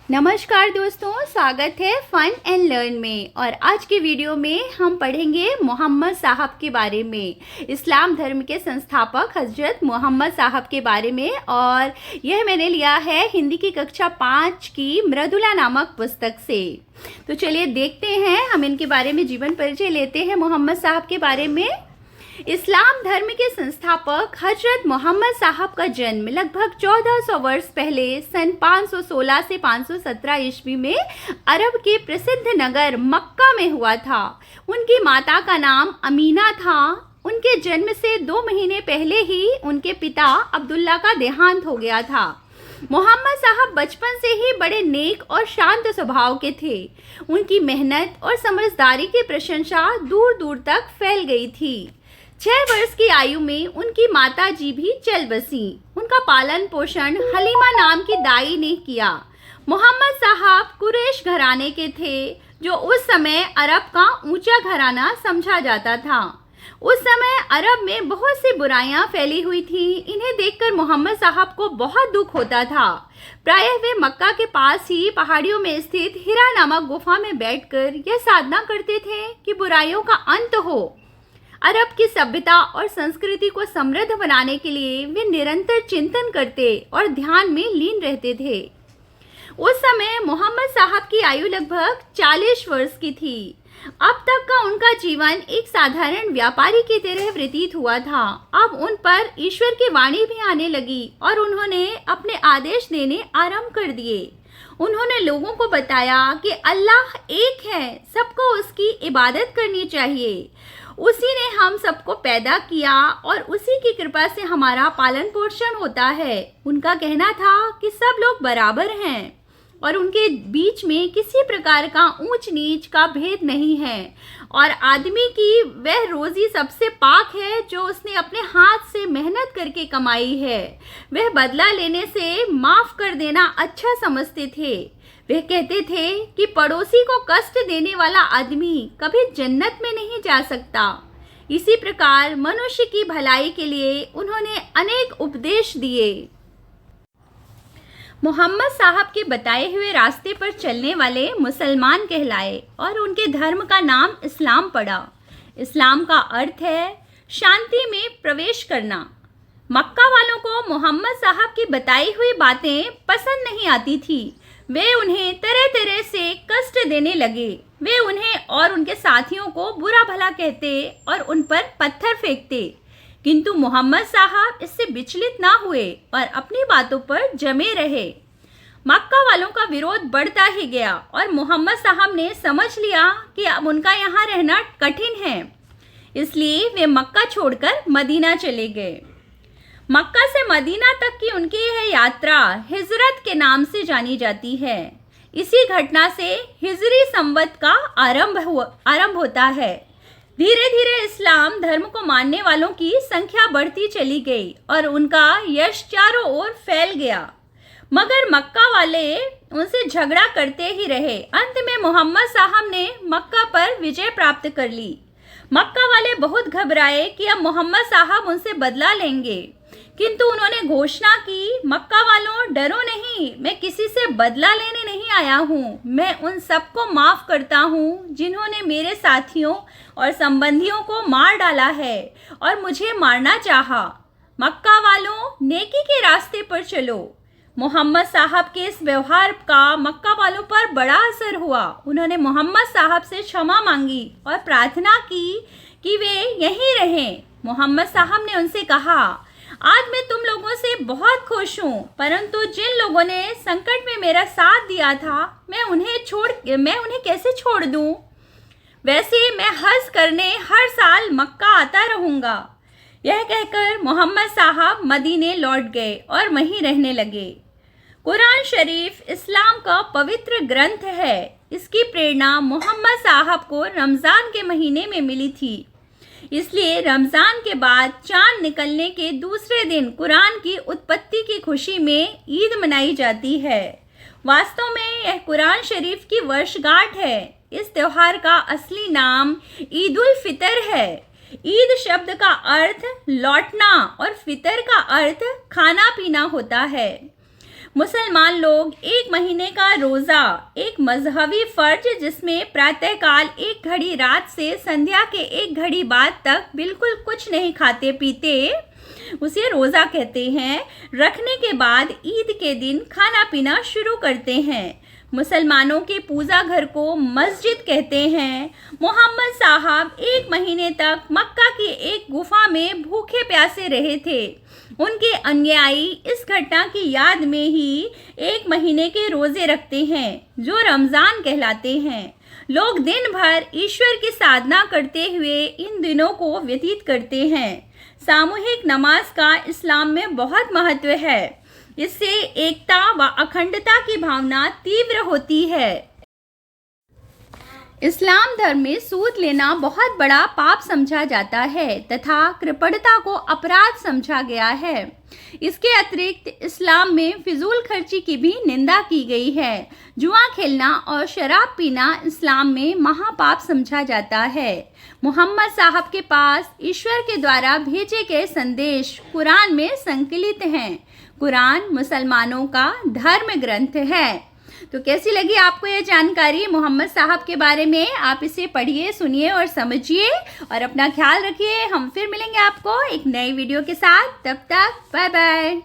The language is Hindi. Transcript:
नमस्कार दोस्तों, स्वागत है फन एंड लर्न में। और आज के वीडियो में हम पढ़ेंगे मोहम्मद साहब के बारे में, इस्लाम धर्म के संस्थापक हज़रत मोहम्मद साहब के बारे में। और यह मैंने लिया है हिंदी की कक्षा 5 की मृदुला नामक पुस्तक से। तो चलिए देखते हैं, हम इनके बारे में जीवन परिचय लेते हैं मोहम्मद साहब के बारे में। इस्लाम धर्म के संस्थापक हजरत मोहम्मद साहब का जन्म लगभग 1400 वर्ष पहले सन 516 से 517 ईस्वी में अरब के प्रसिद्ध नगर मक्का में हुआ था। उनकी माता का नाम अमीना था। उनके जन्म से 2 महीने पहले ही उनके पिता अब्दुल्ला का देहांत हो गया था। मोहम्मद साहब बचपन से ही बड़े नेक और शांत स्वभाव के थे। उनकी मेहनत और समझदारी की प्रशंसा दूर दूर तक फैल गई थी। 6 वर्ष की आयु में उनकी माता जी भी चल बसी। उनका पालन पोषण हलीमा नाम की दाई ने किया। मोहम्मद साहब कुरैश घराने के थे, जो उस समय अरब का ऊंचा घराना समझा जाता था। उस समय अरब में बहुत सी बुराइयां फैली हुई थी। इन्हें देखकर मोहम्मद साहब को बहुत दुख होता था। प्रायः वे मक्का के पास ही पहाड़ियों में स्थित हिरा नामक गुफा में बैठकर यह साधना करते थे कि बुराइयों का अंत हो। अरब की सभ्यता और संस्कृति को समृद्ध बनाने के लिए वे निरंतर चिंतन करते और ध्यान में लीन रहते थे। उस समय मोहम्मद साहब की आयु लगभग 40 वर्ष की थी। अब तक का उनका जीवन एक साधारण व्यापारी की तरह व्यतीत हुआ था। अब उन पर ईश्वर की वाणी भी आने लगी और उन्होंने अपने आदेश देने आरंभ कर दिए। उन्होंने लोगों को बताया कि अल्लाह एक है, सबको उसकी इबादत करनी चाहिए। उसी ने हम सबको पैदा किया और उसी की कृपा से हमारा पालन पोषण होता है। उनका कहना था कि सब लोग बराबर हैं और उनके बीच में किसी प्रकार का ऊंच नीच का भेद नहीं है, और आदमी की वह रोजी सबसे पाक है जो उसने अपने हाथ से मेहनत करके कमाई है। वह बदला लेने से माफ कर देना अच्छा समझते थे। वह कहते थे कि पड़ोसी को कष्ट देने वाला आदमी कभी जन्नत में नहीं जा सकता। इसी प्रकार मनुष्य की भलाई के लिए उन्होंने अनेक उपदेश दिए। मोहम्मद साहब के बताए हुए रास्ते पर चलने वाले मुसलमान कहलाए और उनके धर्म का नाम इस्लाम पड़ा। इस्लाम का अर्थ है शांति में प्रवेश करना। मक्का वालों को मोहम्मद साहब की बताई हुई बातें पसंद नहीं आती थी। वे उन्हें तरह तरह से कष्ट देने लगे। वे उन्हें और उनके साथियों को बुरा भला कहते और उन पर पत्थर फेंकते, किंतु मोहम्मद साहब इससे विचलित ना हुए और अपनी बातों पर जमे रहे। मक्का वालों का विरोध बढ़ता ही गया और मोहम्मद साहब ने समझ लिया कि अब उनका यहाँ रहना कठिन है। इसलिए वे मक्का छोड़कर मदीना चले गए। मक्का से मदीना तक की उनकी यह यात्रा हिजरत के नाम से जानी जाती है। इसी घटना से हिजरी संवत का आरंभ होता है। धीरे धीरे इस्लाम धर्म को मानने वालों की संख्या बढ़ती चली गई और उनका यश चारों ओर फैल गया, मगर मक्का वाले उनसे झगड़ा करते ही रहे। अंत में मोहम्मद साहब ने मक्का पर विजय प्राप्त कर ली। मक्का वाले बहुत घबराए कि अब मोहम्मद साहब उनसे बदला लेंगे, किंतु उन्होंने घोषणा की, मक्का वालों डरो नहीं, मैं किसी से बदला लेने नहीं आया हूँ। मैं उन सबको माफ़ करता हूँ जिन्होंने मेरे साथियों और संबंधियों को मार डाला है और मुझे मारना चाहा। मक्का वालों नेकी के रास्ते पर चलो। मोहम्मद साहब के इस व्यवहार का मक्का वालों पर बड़ा असर हुआ। उन्होंने मोहम्मद साहब से क्षमा मांगी और प्रार्थना की कि वे यहीं रहें। मोहम्मद साहब ने उनसे कहा, आज मैं तुम लोगों से बहुत खुश हूँ, परंतु जिन लोगों ने संकट में मेरा साथ दिया था मैं उन्हें कैसे छोड़ दूँ। वैसे मैं हज करने हर साल मक्का आता रहूँगा। यह कहकर मोहम्मद साहब मदीने लौट गए और वहीं रहने लगे। कुरान शरीफ इस्लाम का पवित्र ग्रंथ है। इसकी प्रेरणा मोहम्मद साहब को रमज़ान के महीने में मिली थी। इसलिए रमज़ान के बाद चांद निकलने के दूसरे दिन कुरान की उत्पत्ति की खुशी में ईद मनाई जाती है। वास्तव में यह कुरान शरीफ की वर्षगांठ है। इस त्यौहार का असली नाम ईद उल फितर है। ईद शब्द का अर्थ लौटना और फितर का अर्थ खाना पीना होता है। मुसलमान लोग एक महीने का रोज़ा एक मजहबी फर्ज जिसमें प्रातःकाल 1 घड़ी रात से संध्या के 1 घड़ी बाद तक बिल्कुल कुछ नहीं खाते पीते, उसे रोज़ा कहते हैं, रखने के बाद ईद के दिन खाना पीना शुरू करते हैं। मुसलमानों के पूजा घर को मस्जिद कहते हैं। मोहम्मद साहब 1 महीने तक मक्का की एक गुफा में भूखे प्यासे रहे थे। उनके अनुयायी इस घटना की याद में ही 1 महीने के रोज़े रखते हैं जो रमज़ान कहलाते हैं। लोग दिन भर ईश्वर की साधना करते हुए इन दिनों को व्यतीत करते हैं। सामूहिक नमाज का इस्लाम में बहुत महत्व है। इससे एकता व अखंडता की भावना तीव्र होती है। इस्लाम धर्म में सूद लेना बहुत बड़ा पाप समझा जाता है तथा कृपणता को अपराध समझा गया है। इसके अतिरिक्त इस्लाम में फिजूल खर्ची की भी निंदा की गई है। जुआ खेलना और शराब पीना इस्लाम में महापाप समझा जाता है। मोहम्मद साहब के पास ईश्वर के द्वारा भेजे गए संदेश कुरान में संकलित हैं। कुरान मुसलमानों का धर्म ग्रंथ है। तो कैसी लगी आपको ये जानकारी मोहम्मद साहब के बारे में? आप इसे पढ़िए, सुनिए और समझिए और अपना ख्याल रखिए। हम फिर मिलेंगे आपको एक नई वीडियो के साथ। तब तक बाय बाय।